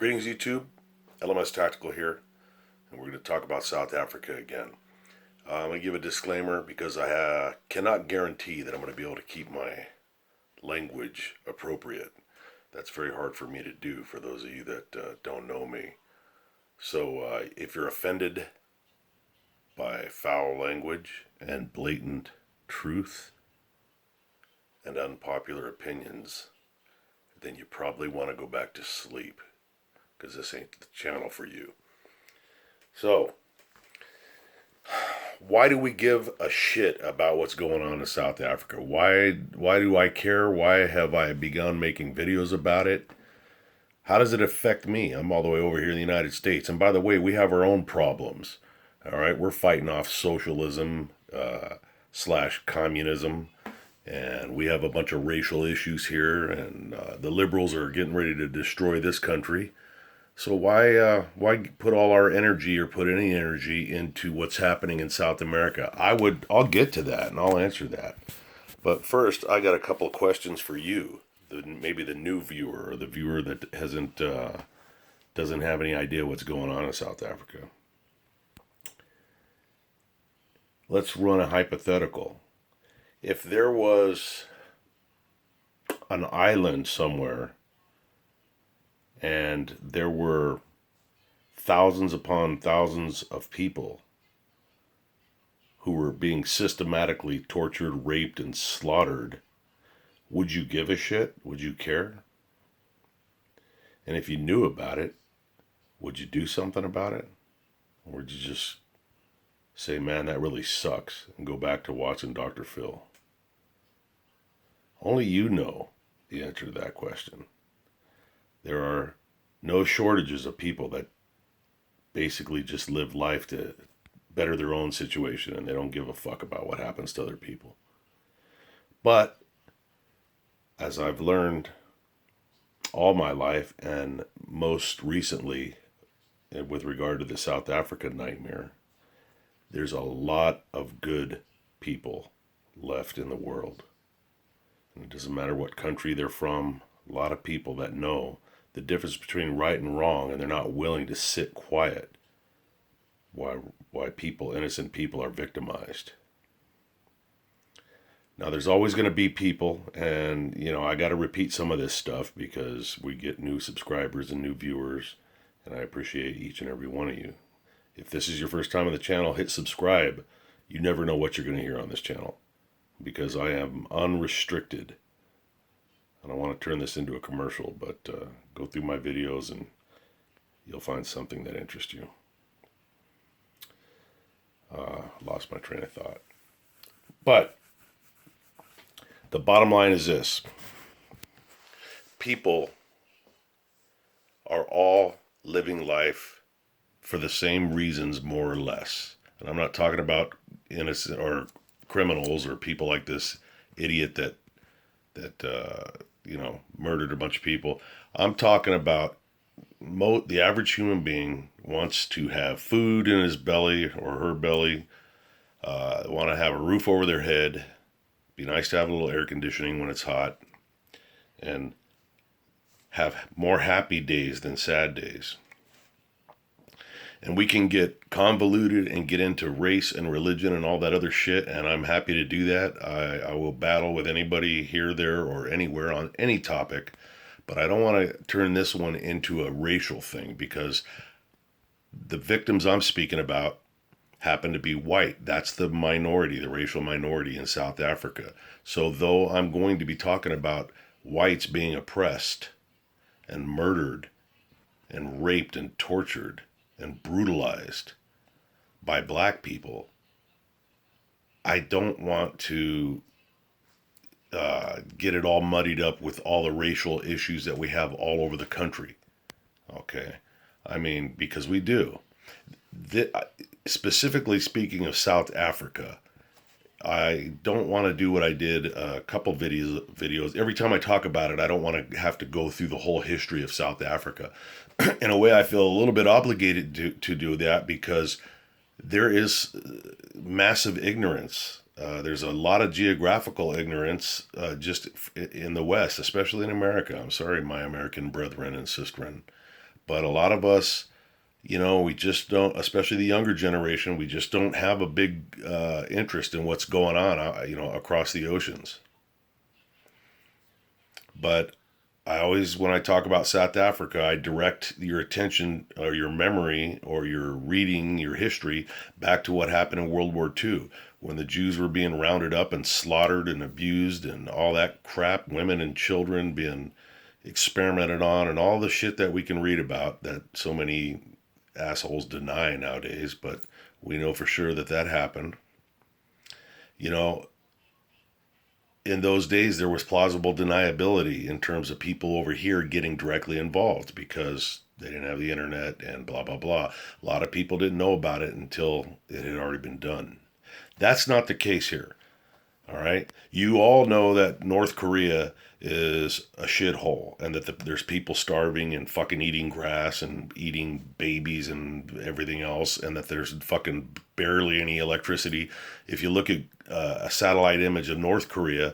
Greetings, YouTube. LMS Tactical here, and we're going to talk about South Africa again. I'm going to give a disclaimer because I cannot guarantee that I'm going to be able to keep my language appropriate. That's very hard for me to do for those of you that don't know me. So if you're offended by foul language and blatant truth and unpopular opinions, then you probably want to go back to sleep, because this ain't the channel for you. So, why do we give a shit about what's going on in South Africa? Why do I care? Why have I begun making videos about it? How does it affect me? I'm all the way over here in the United States. And by the way, we have our own problems. All right, we're fighting off socialism slash communism. And we have a bunch of racial issues here. And the liberals are getting ready to destroy this country. So why put all our energy or put any energy into what's happening in South America? I'll get to that and I'll answer that. But first, I got a couple of questions for you. Maybe the new viewer or the viewer that doesn't have any idea what's going on in South Africa. Let's run a hypothetical. If there was an island somewhere and there were thousands upon thousands of people who were being systematically tortured, raped, and slaughtered, would you give a shit? Would you care? And if you knew about it, would you do something about it? Or would you just say, man, that really sucks, and go back to watching Dr. Phil? Only you know the answer to that question. There are no shortages of people that basically just live life to better their own situation, and they don't give a fuck about what happens to other people. But as I've learned all my life, and most recently with regard to the South African nightmare, there's a lot of good people left in the world. And it doesn't matter what country they're from, a lot of people that know the difference between right and wrong, and they're not willing to sit quiet why innocent people are victimized. Now, there's always going to be people, and I got to repeat some of this stuff because we get new subscribers and new viewers, and I appreciate each and every one of you. If this is your first time on the channel, hit subscribe. You never know what you're going to hear on this channel, because I am unrestricted. I don't want to turn this into a commercial, but go through my videos and you'll find something that interests you. Lost my train of thought. But the bottom line is this. People are all living life for the same reasons, more or less. And I'm not talking about innocent or criminals or people like this idiot that murdered a bunch of people. I'm talking about the average human being wants to have food in his belly or her belly, want to have a roof over their head, be nice to have a little air conditioning when it's hot, and have more happy days than sad days. And we can get convoluted and get into race and religion and all that other shit, and I'm happy to do that. I will battle with anybody here, there, or anywhere on any topic, but I don't want to turn this one into a racial thing, because the victims I'm speaking about happen to be white. That's the minority, the racial minority in South Africa. So though I'm going to be talking about whites being oppressed and murdered and raped and tortured and brutalized by black people, I don't want to get it all muddied up with all the racial issues that we have all over the country. Okay? I mean, because we do. Specifically speaking of South Africa, I don't want to do what I did a couple videos. Every time I talk about it, I don't want to have to go through the whole history of South Africa. In a way, I feel a little bit obligated to do that, because there is massive ignorance. There's a lot of geographical ignorance just in the West, especially in America. I'm sorry, my American brethren and sistren. But a lot of us, we just don't, especially the younger generation, we just don't have a big interest in what's going on, across the oceans. But I always, when I talk about South Africa, I direct your attention or your memory or your reading, your history back to what happened in World War II when the Jews were being rounded up and slaughtered and abused and all that crap, women and children being experimented on, and all the shit that we can read about that so many assholes deny nowadays. But we know for sure that that happened. You know, in those days there was plausible deniability in terms of people over here getting directly involved because they didn't have the internet and blah blah blah. A lot of people didn't know about it until it had already been done. That's not the case here. All right, you all know that North Korea is a shithole and that there's people starving and fucking eating grass and eating babies and everything else, and that there's fucking barely any electricity. If you look at a satellite image of North Korea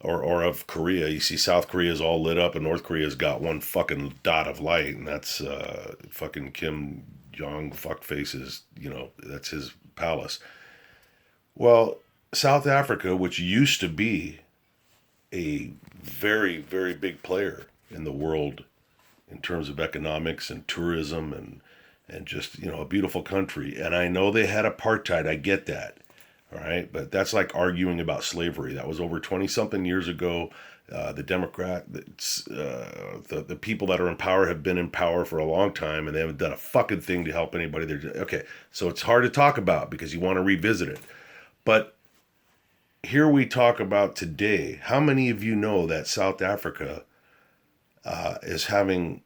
or of Korea, you see South Korea is all lit up and North Korea's got one fucking dot of light, and that's fucking Kim Jong fuckface's, that's his palace. Well, South Africa, which used to be a very, very big player in the world in terms of economics and tourism and just, a beautiful country. And I know they had apartheid. I get that. All right. But that's like arguing about slavery. That was over 20 something years ago. The people that are in power have been in power for a long time, and they haven't done a fucking thing to help anybody. Okay. So it's hard to talk about because you want to revisit it. But here we talk about today. How many of you know that South Africa is having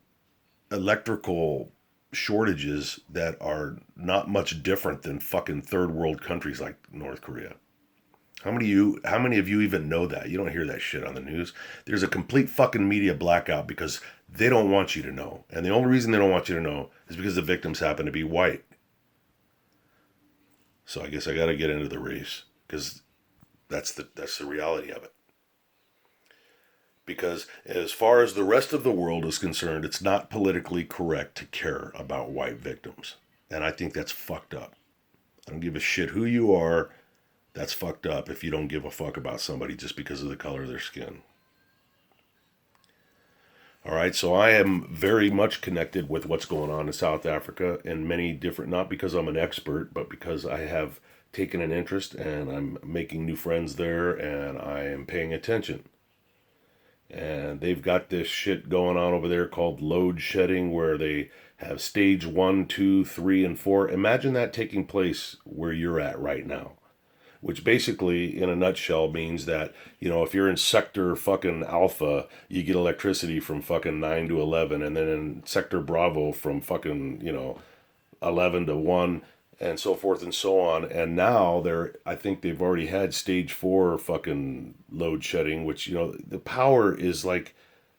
electrical shortages that are not much different than fucking third world countries like North Korea? How many of you even know that? You don't hear that shit on the news. There's a complete fucking media blackout because they don't want you to know. And the only reason they don't want you to know is because the victims happen to be white. So I guess I got to get into the race because that's the reality of it. Because as far as the rest of the world is concerned, it's not politically correct to care about white victims. And I think that's fucked up. I don't give a shit who you are. That's fucked up if you don't give a fuck about somebody just because of the color of their skin. All right, so I am very much connected with what's going on in South Africa in many different, not because I'm an expert, but because I have taken an interest and I'm making new friends there and I am paying attention. And they've got this shit going on over there called load shedding where they have stage 1, 2, 3, and 4. Imagine that taking place where you're at right now. Which basically, in a nutshell, means that, if you're in sector fucking alpha, you get electricity from fucking 9 to 11, and then in sector bravo from fucking, 11 to 1, and so forth and so on. And now I think they've already had stage 4 fucking load shedding, which, the power is like,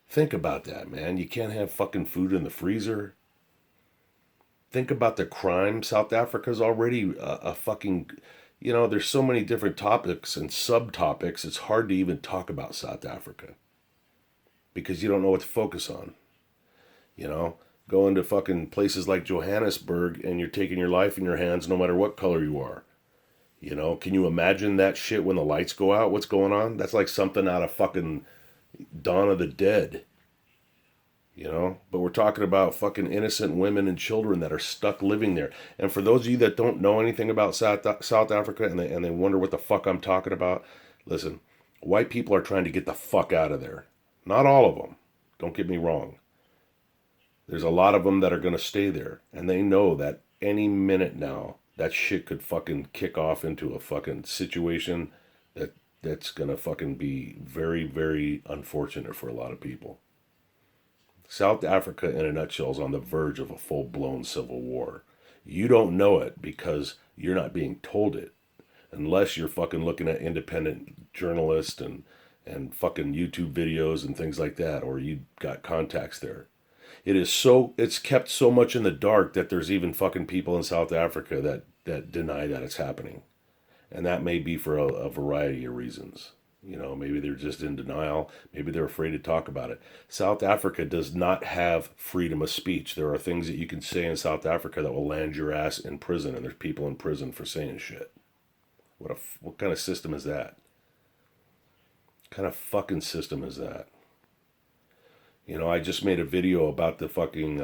think about that, man. You can't have fucking food in the freezer. Think about the crime. South Africa's already a fucking... there's so many different topics and subtopics, it's hard to even talk about South Africa because you don't know what to focus on. Going to fucking places like Johannesburg and you're taking your life in your hands no matter what color you are. Can you imagine that shit when the lights go out? What's going on? That's like something out of fucking Dawn of the Dead. But we're talking about fucking innocent women and children that are stuck living there. And for those of you that don't know anything about South Africa and they wonder what the fuck I'm talking about, listen, white people are trying to get the fuck out of there. Not all of them. Don't get me wrong. There's a lot of them that are going to stay there. And they know that any minute now, that shit could fucking kick off into a fucking situation that's going to fucking be very, very unfortunate for a lot of people. South Africa, in a nutshell, is on the verge of a full-blown civil war. You don't know it because you're not being told it. Unless you're fucking looking at independent journalists and fucking YouTube videos and things like that, or you got contacts there. It's kept so much in the dark that there's even fucking people in South Africa that deny that it's happening. And that may be for a variety of reasons. You know, maybe they're just in denial. Maybe they're afraid to talk about it. South Africa does not have freedom of speech. There are things that you can say in South Africa that will land your ass in prison, and there's people in prison for saying shit. What kind of system is that? What kind of fucking system is that? You know, I just made a video about the fucking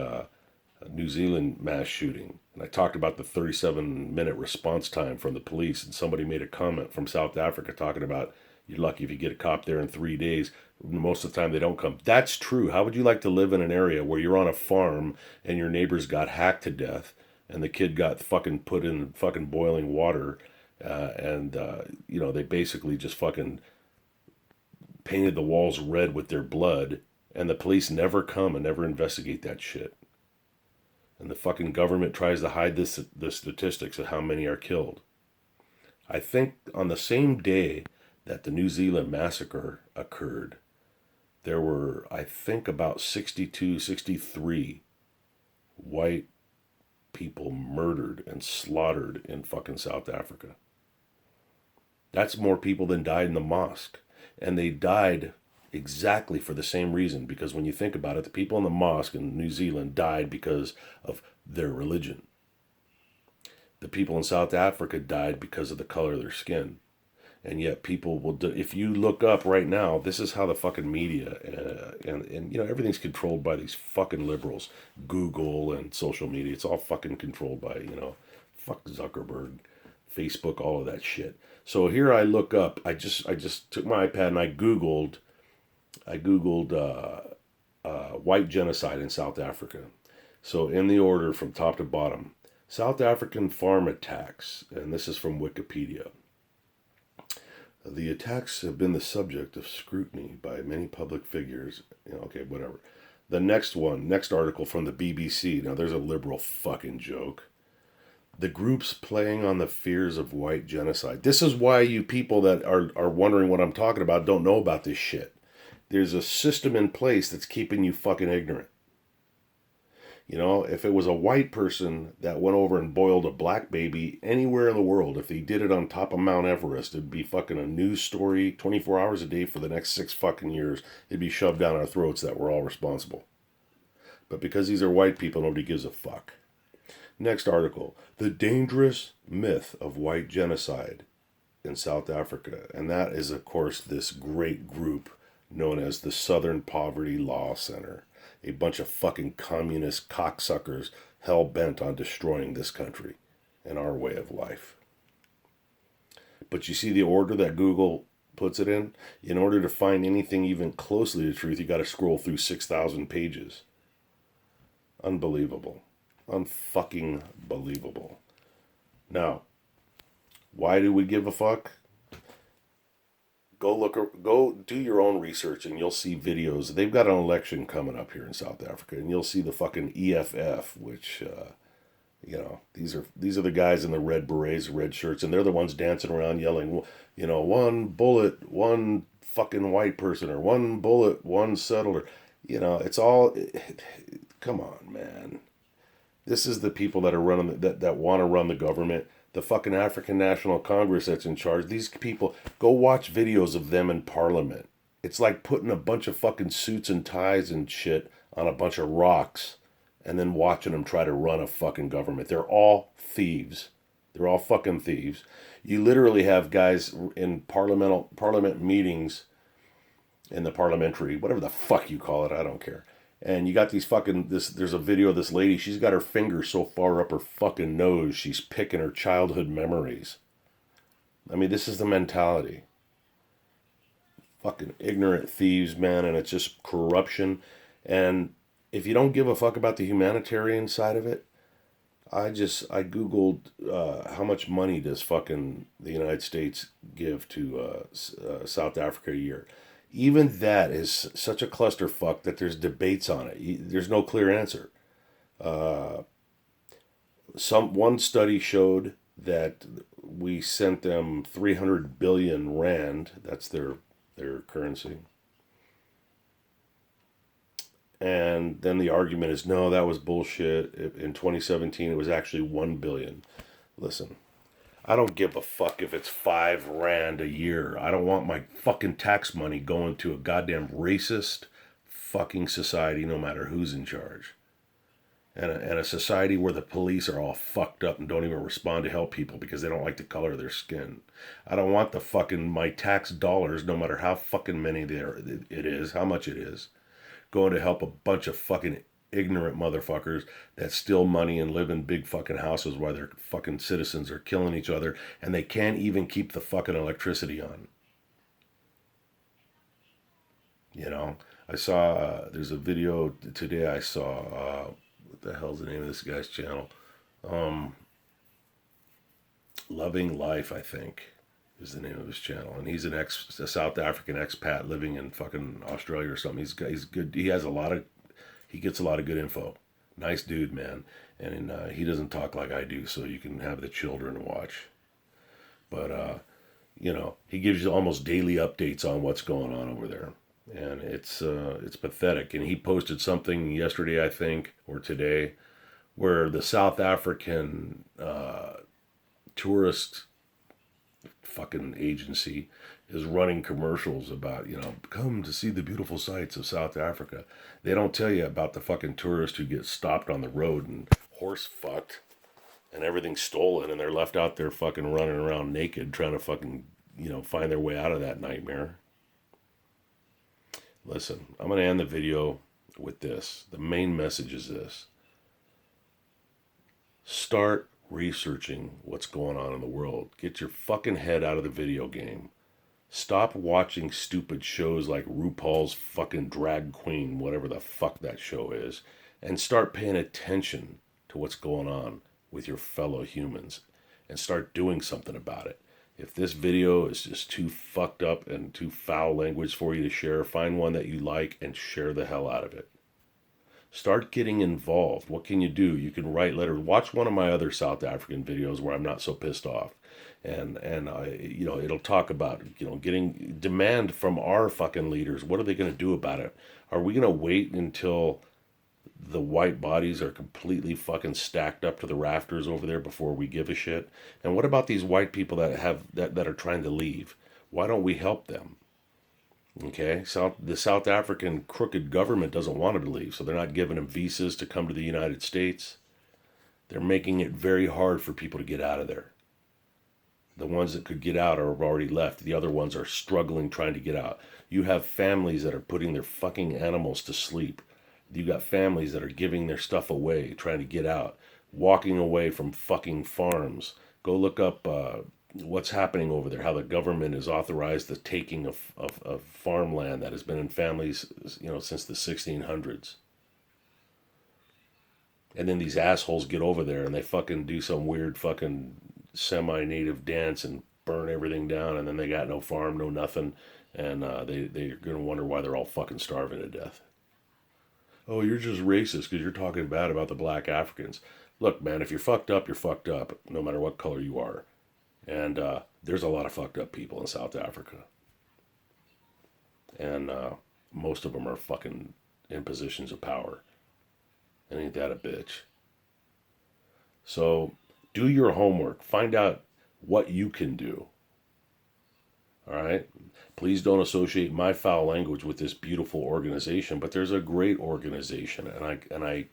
New Zealand mass shooting, and I talked about the 37-minute response time from the police, and somebody made a comment from South Africa talking about you're lucky if you get a cop there in 3 days. Most of the time they don't come. That's true. How would you like to live in an area where you're on a farm and your neighbors got hacked to death and the kid got fucking put in fucking boiling water you know, they basically just fucking painted the walls red with their blood, and the police never come and never investigate that shit. And the fucking government tries to hide the statistics of how many are killed. I think on the same day that the New Zealand massacre occurred, there were, I think, about 62, 63 white people murdered and slaughtered in fucking South Africa. That's more people than died in the mosque. And they died exactly for the same reason, because when you think about it, the people in the mosque in New Zealand died because of their religion. The people in South Africa died because of the color of their skin. And yet people will do, if you look up right now, this is how the fucking media and you know, everything's controlled by these fucking liberals. Google and social media, it's all fucking controlled by, you know, fuck Zuckerberg, Facebook, all of that shit. So here I look up, I just took my iPad and I googled white genocide in South Africa. So in the order from top to bottom, South African farm attacks, and this is from Wikipedia. The attacks have been the subject of scrutiny by many public figures. You know, okay, whatever. The next article from the BBC. Now, there's a liberal fucking joke. The groups playing on the fears of white genocide. This is why you people that are wondering what I'm talking about don't know about this shit. There's a system in place that's keeping you fucking ignorant. You know, if it was a white person that went over and boiled a black baby anywhere in the world, if he did it on top of Mount Everest, it'd be fucking a news story 24 hours a day for the next 6 fucking years. It'd be shoved down our throats that we're all responsible. But because these are white people, nobody gives a fuck. Next article. The dangerous myth of white genocide in South Africa. And that is, of course, this great group known as the Southern Poverty Law Center. A bunch of fucking communist cocksuckers hell-bent on destroying this country and our way of life. But you see the order that Google puts it in? In order to find anything even closely to truth, you got to scroll through 6,000 pages. Unbelievable. Unfucking believable. Now, why do we give a fuck? Go do your own research and you'll see videos. They've got an election coming up here in South Africa, and you'll see the fucking EFF, which, you know, these are the guys in the red berets, red shirts, and they're the ones dancing around yelling, you know, one bullet, one fucking white person, or one bullet, one settler. You know, it's all, come on, man. This is the people that are running, that want to run the government. The fucking African National Congress that's in charge. These people, go watch videos of them in Parliament. It's like putting a bunch of fucking suits and ties and shit on a bunch of rocks and then watching them try to run a fucking government. They're all thieves. They're all fucking thieves. You literally have guys in parliament meetings, in the parliamentary, whatever the fuck you call it, I don't care. And you got these fucking, there's a video of this lady, she's got her finger so far up her fucking nose, she's picking her childhood memories. I mean, this is the mentality. Fucking ignorant thieves, man, and it's just corruption. And if you don't give a fuck about the humanitarian side of it, I Googled how much money does fucking the United States give to South Africa a year. Even that is such a clusterfuck that there's debates on it. There's no clear answer. One study showed that we sent them 300 billion rand. That's their currency. And then the argument is, no, that was bullshit. In 2017, it was actually 1 billion. Listen, I don't give a fuck if it's 5 rand a year. I don't want my fucking tax money going to a goddamn racist fucking society, no matter who's in charge. And a society where the police are all fucked up and don't even respond to help people because they don't like the color of their skin. I don't want the fucking, my tax dollars, no matter how fucking many it is, how much it is, going to help a bunch of fucking ignorant motherfuckers that steal money and live in big fucking houses while their fucking citizens are killing each other and they can't even keep the fucking electricity on. You know, I saw, there's a video today I saw, what the hell's the name of this guy's channel? Um, Loving Life, I think, is the name of his channel. And he's a South African expat living in fucking Australia or something. He's good. He gets a lot of good info. Nice dude, man. And he doesn't talk like I do, so you can have the children watch. But, he gives you almost daily updates on what's going on over there. And it's pathetic. And he posted something yesterday, I think, or today, where the South African tourist fucking agency is running commercials about, come to see the beautiful sights of South Africa. They don't tell you about the fucking tourist who gets stopped on the road and horse fucked and everything's stolen and they're left out there fucking running around naked trying to fucking, find their way out of that nightmare. Listen, I'm going to end the video with this. The main message is this. Start researching what's going on in the world. Get your fucking head out of the video game. Stop watching stupid shows like RuPaul's fucking Drag Queen, whatever the fuck that show is, and start paying attention to what's going on with your fellow humans and start doing something about it. If this video is just too fucked up and too foul language for you to share, find one that you like and share the hell out of it. Start getting involved. What can you do? You can write letters. Watch one of my other South African videos where I'm not so pissed off. And it'll talk about, getting demand from our fucking leaders. What are they going to do about it? Are we going to wait until the white bodies are completely fucking stacked up to the rafters over there before we give a shit? And what about these white people that are trying to leave? Why don't we help them? Okay, the South African crooked government doesn't want them to leave, so they're not giving them visas to come to the United States. They're making it very hard for people to get out of there. The ones that could get out have already left. The other ones are struggling trying to get out. You have families that are putting their fucking animals to sleep. You got families that are giving their stuff away, trying to get out, walking away from fucking farms. Go look up what's happening over there, how the government has authorized the taking of farmland that has been in families, since the 1600s. And then these assholes get over there and they fucking do some weird fucking semi-native dance and burn everything down, and then they got no farm, no nothing, and they're gonna wonder why they're all fucking starving to death. Oh, you're just racist because you're talking bad about the black Africans. Look, man, if you're fucked up, no matter what color you are. And there's a lot of fucked up people in South Africa. And most of them are fucking in positions of power. And ain't that a bitch? So do your homework. Find out what you can do. All right? Please don't associate my foul language with this beautiful organization, but there's a great organization, and I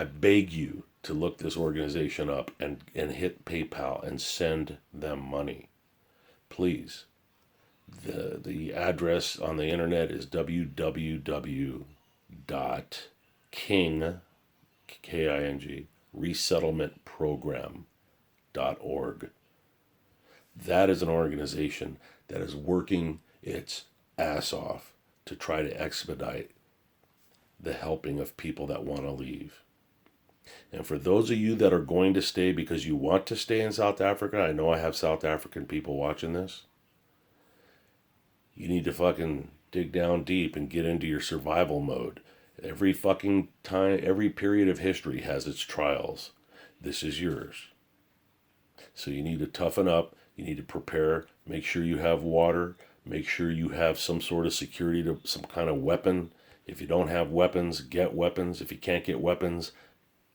beg you to look this organization up and hit PayPal and send them money. Please. The address on the internet is www.king, K-I-N-G, resettlementprogram.org. That is an organization that is working its ass off to try to expedite the helping of people that want to leave. And for those of you that are going to stay because you want to stay in South Africa, I know I have South African people watching this, you need to fucking dig down deep and get into your survival mode. Every fucking time, every period of history has its trials. This is yours. So you need to toughen up. You need to prepare. Make sure you have water. Make sure you have some sort of security some kind of weapon. If you don't have weapons, get weapons. If you can't get weapons,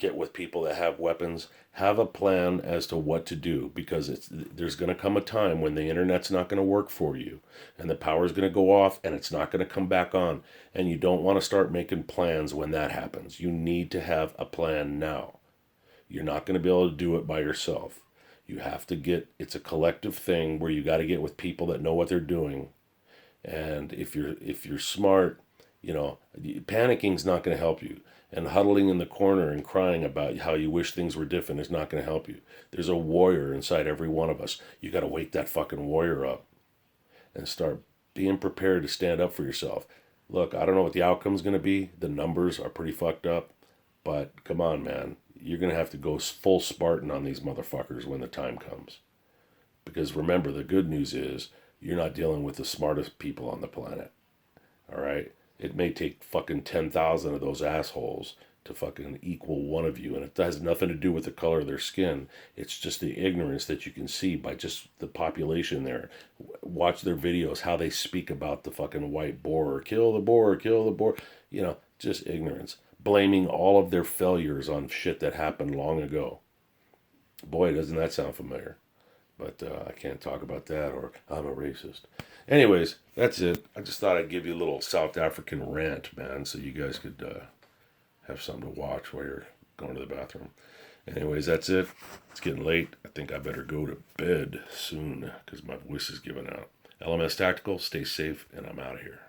get with people that have weapons, have a plan as to what to do, because there's going to come a time when the internet's not going to work for you and the power's going to go off and it's not going to come back on, and you don't want to start making plans when that happens. You need to have a plan now. You're not going to be able to do it by yourself. You have to it's a collective thing where you got to get with people that know what they're doing. And if you're smart, panicking's not going to help you. And huddling in the corner and crying about how you wish things were different is not going to help you. There's a warrior inside every one of us. You got to wake that fucking warrior up and start being prepared to stand up for yourself. Look, I don't know what the outcome's going to be. The numbers are pretty fucked up. But come on, man. You're going to have to go full Spartan on these motherfuckers when the time comes. Because remember, the good news is you're not dealing with the smartest people on the planet. All right? It may take fucking 10,000 of those assholes to fucking equal one of you. And it has nothing to do with the color of their skin. It's just the ignorance that you can see by just the population there. Watch their videos, how they speak about the fucking white boar. Kill the boar, kill the boar. Just ignorance. Blaming all of their failures on shit that happened long ago. Boy, doesn't that sound familiar. But I can't talk about that, or I'm a racist. Anyways, that's it. I just thought I'd give you a little South African rant, man, so you guys could have something to watch while you're going to the bathroom. Anyways, that's it. It's getting late. I think I better go to bed soon because my voice is giving out. LMS Tactical, stay safe, and I'm out of here.